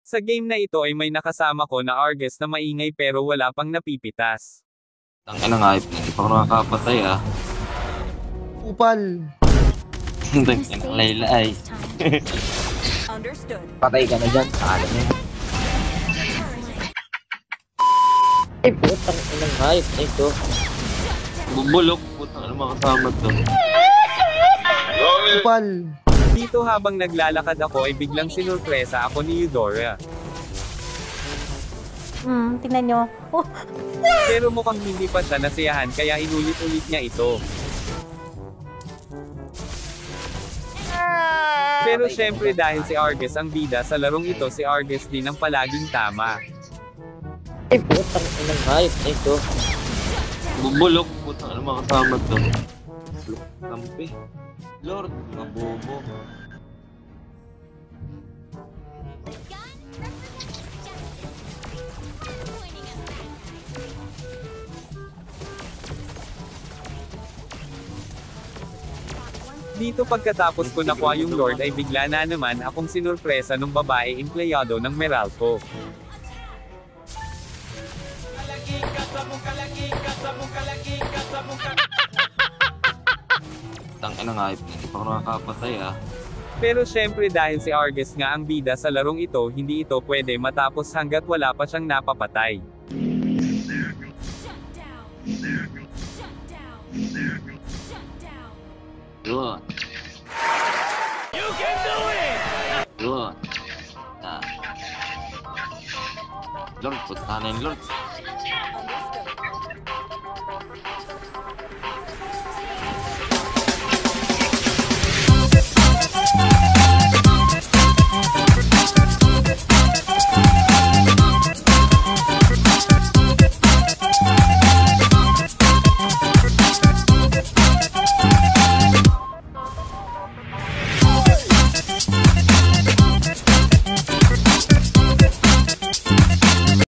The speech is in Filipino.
Sa game na ito ay may nakasama ko na Argus na maingay pero wala pang napipitas. Tangina nga, hindi pa ako nakakapatay ah. Upal. Tangina, Layla ay. Patay ka na dyan, alam mo yun. Ay, putang inang hype na ito. Bubulok, putang ano makasama to. Upal. Dito habang naglalakad ako ay biglang sinurpresa ako ni Eudora. Tingnan nyo. Oh, Pero mukhang hindi pa siya nasiyahan kaya inulit-ulit niya ito. Pero syempre dahil si Argus ang bida sa larong ito, si Argus din ang palaging tama. Ay, putang inang hype na ito. Bubulok, putang ano makasama to. Kampi. Lord, mga bobo. Dito pagkatapos ko nakuha yung Lord ay bigla na naman akong sinurpresa nung babae empleyado ng Meralco. Tangina nga, hindi pa ako nakakapatay ah. Pero syempre dahil si Argus nga ang bida sa larong ito, hindi ito pwede matapos hanggat wala pa siyang napapatay. Yun. You can do it! Yun. Ah. Lord, punta na yung Lord.